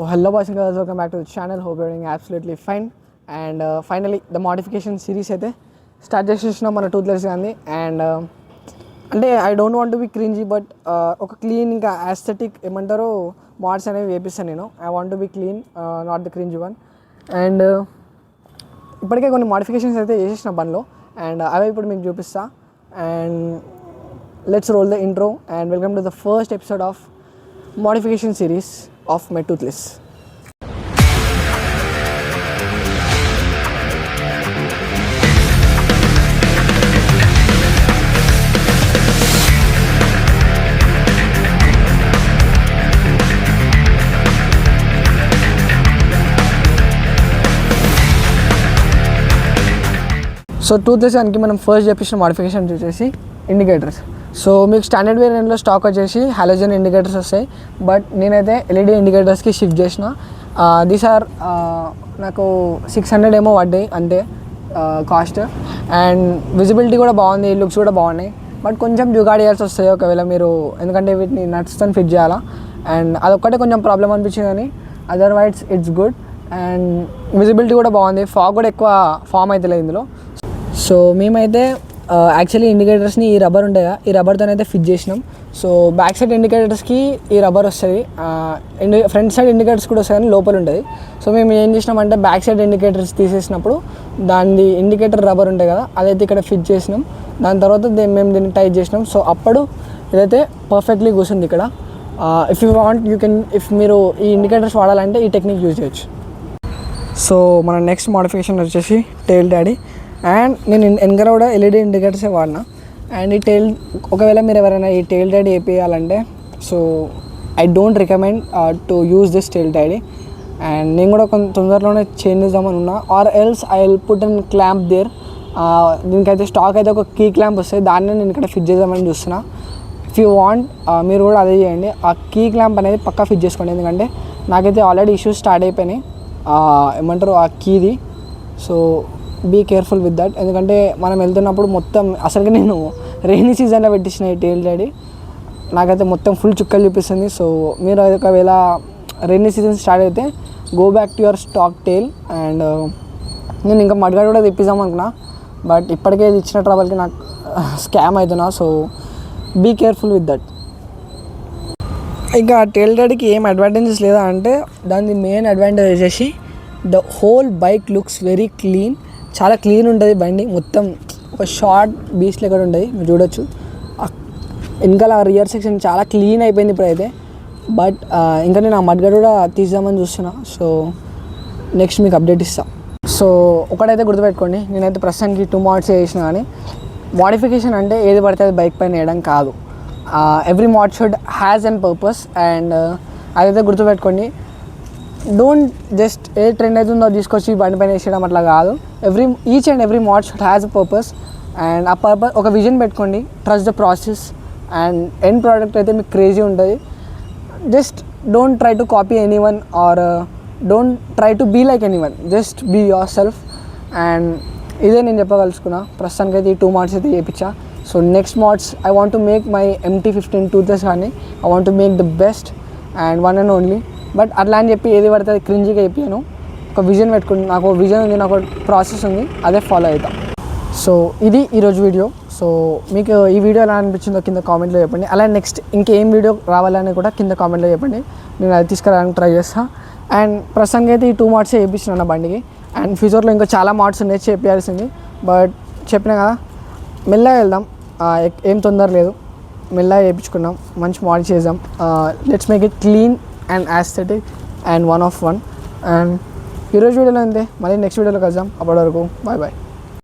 Hello boys and girls, welcome back to the channel. Hope you're doing absolutely fine. And finally the modification series అయితే start చేసేసినాం మన టూత్లెస్ కానీ. And అంటే I don't want to be cringey, but ఒక clean ఇంకా aesthetic ఏమంటారో modes అనేవి వేపిస్తాను నేను. I want to be clean, not the cringey one. And ఇప్పటికే కొన్ని మోడిఫికేషన్స్ అయితే చేసేసిన బండ్లో, అండ్ అవే ఇప్పుడు మీకు చూపిస్తా. And let's roll the intro and welcome to the first episode of modification series of my Toothless. So Toothless దానికి మనం ఫస్ట్ చేపించిన మోడిఫికేషన్ వచ్చేసి ఇండికేటర్స్. సో మీకు స్టాండర్డ్ వేరియంట్లో స్టాక్ వచ్చేసి హాలోజన్ ఇండికేటర్స్ వస్తాయి, బట్ నేనైతే ఎల్ఈడి ఇండికేటర్స్కి షిఫ్ట్ చేసిన. దీస్ ఆర్ నాకు 600 ఏమో పడ్డాయి అంతే కాస్ట్. అండ్ విజిబిలిటీ కూడా బాగుంది, లుక్స్ కూడా బాగున్నాయి, బట్ కొంచెం జుగాడ్ చేయాల్సి వస్తాయి ఒకవేళ మీరు, ఎందుకంటే వీటిని నట్స్తో ఫిట్ చేయాలా. అండ్ అదొక్కటే కొంచెం ప్రాబ్లం అనిపించింది, కానీ otherwise it's good. And visibility కూడా బాగుంది, ఫాగ్ కూడా ఎక్కువ ఫామ్ అవుతలేదు ఇందులో. సో మేమైతే యాక్చువల్లీ ఇండికేటర్స్ని ఈ రబ్బర్ ఉంటాయి, ఈ రబ్బర్తో అయితే ఫిట్ చేసినాం. సో బ్యాక్ సైడ్ ఇండికేటర్స్కి ఈ రబ్బర్ వస్తుంది, ఫ్రంట్ సైడ్ ఇండికేటర్స్ కూడా వస్తాయి కానీ లోపల ఉంటుంది. సో మేము ఏం చేసినామంటే బ్యాక్ సైడ్ ఇండికేటర్స్ తీసేసినప్పుడు దాని ఇండికేటర్ రబ్బర్ ఉంటాయి కదా, అదైతే ఇక్కడ ఫిట్ చేసినాం. దాని తర్వాత మేము దీన్ని టైట్ చేసినాం. సో అప్పుడు ఇదైతే పర్ఫెక్ట్లీ కూర్చుంది ఇక్కడ. If you want you can, if మీరు ఈ ఇండికేటర్స్ వాడాలంటే ఈ టెక్నిక్ యూజ్ చేయొచ్చు. సో మన నెక్స్ట్ మోడిఫికేషన్ వచ్చేసి టెయిల్ డాడీ. అండ్ నేను వెనకాల కూడా ఎల్ఈడి ఇండికేటర్సే వాడినా. అండ్ ఈ టెయిల్, ఒకవేళ మీరు ఎవరైనా ఈ టెయిల్ డాడీ వేయాలంటే, so I don't recommend to use this tail tidy. And నేను కూడా కొంత తొందరలోనే చేంజ్ చేద్దామని ఉన్నా, or else I will put an clamp there. దీనికైతే స్టాక్ అయితే ఒక కీ క్లాంప్ వస్తుంది, దాన్ని నేను ఇక్కడ ఫిట్ చేద్దామని చూస్తున్నా. ఇఫ్ యూ వాంట్ మీరు కూడా అదే చేయండి, ఆ కీ క్లాంప్ అనేది పక్కా ఫిట్ చేసుకోండి, ఎందుకంటే నాకైతే ఆల్రెడీ ఇష్యూస్ స్టార్ట్ అయిపోయినాయి ఏమంటారు ఆ కీది. So be careful with that, ఎందుకంటే మనం వెళ్తున్నప్పుడు మొత్తం అసలుగా నేను రెయినీ సీజన్లో పెట్టించిన ఈ టెయిల్ డాడీ నాకైతే మొత్తం ఫుల్ చుక్కలు చూపిస్తుంది. సో మీరు ఒకవేళ రెయినీ సీజన్ స్టార్ట్ అయితే go back to your stock tail. And నేను ఇంకా మడ్గాడ్ కూడా తెప్పిద్దాం అనుకున్నా, బట్ ఇప్పటికే ఇది ఇచ్చిన ట్రబుల్కి నాకు స్కామ్ అవుతున్నా. So be careful with that. ఇంకా టెయిల్ డాడీకి ఏం అడ్వాంటేజెస్ లేదా అంటే, దాని మెయిన్ అడ్వాంటేజ్ వచ్చేసి the whole bike looks very clean. చాలా క్లీన్ ఉంటుంది బండి, మొత్తం ఒక షార్ట్ బీచ్ లెక్క ఉంటుంది, మీరు చూడొచ్చు. ఇంకా రియర్ సెక్షన్ చాలా క్లీన్ అయిపోయింది ఇప్పుడైతే. బట్ ఇంకా నేను ఆ మడ్గాడ్ కూడా తీద్దామని చూస్తున్నా. సో నెక్స్ట్ మీకు అప్డేట్ ఇస్తాను. సో ఒకటైతే గుర్తుపెట్టుకోండి, నేనైతే ప్రస్తుతానికి 2 mods చేసిన, కానీ మోడిఫికేషన్ అంటే ఏది పడితే అది బైక్ పైన వేయడం కాదు. Every mod should has and purpose. And అదైతే గుర్తుపెట్టుకోండి, డోంట్ జస్ట్ ఏ ట్రెండ్ అవుతుందో తీసుకొచ్చి బండి పైన వేసేయడం అట్లా కాదు. Each and every mod should has a purpose. And ఆ పర్పస్ ఒక విజన్ పెట్టుకోండి, trust the process, and end product అయితే మీకు క్రేజీ ఉంటుంది. Just don't try to copy anyone, or don't try to be like anyone, just be yourself. And ఇదే నేను చెప్పగలుచుకున్నా. ప్రస్తుతానికి అయితే ఈ 2 mods అయితే చేయించా. So next mods I want to make my MT-15 Toothless కానీ I want to make the best and one and only. But అట్లా అని చెప్పి ఏది పడితే అది క్రింజీగా అయిపోయాను. ఒక విజన్ పెట్టుకుని, నాకు విజన్ ఉంది, నాకు ప్రాసెస్ ఉంది, అదే ఫాలో అవుతాం. సో ఇది ఈరోజు వీడియో. సో మీకు ఈ వీడియో ఎలా అనిపించిందో కింద కామెంట్లో చెప్పండి. అలాగే నెక్స్ట్ ఇంకేం వీడియో రావాలని కూడా కింద కామెంట్లో చెప్పండి, నేను అది తీసుకురావడానికి ట్రై చేస్తాను. అండ్ ప్రస్తుతానికి అయితే ఈ 2 mods చేయించిన నా బండికి. అండ్ ఫ్యూచర్లో ఇంకా చాలా mods ఉన్నాయి చేయాల్సింది, బట్ చెప్పినా కదా మెల్లగా వెళ్దాం, ఏం తొందర లేదు, మెల్లగా చేయించుకున్నాం, మంచి మోడ్ చేద్దాం. Let's make it clean and aesthetic and 1 of 1. And ఈరోజు వీడియోలో అంతే, మళ్ళీ నెక్స్ట్ వీడియోలో కలుద్దాం. అప్పటి వరకు బాయ్ బాయ్.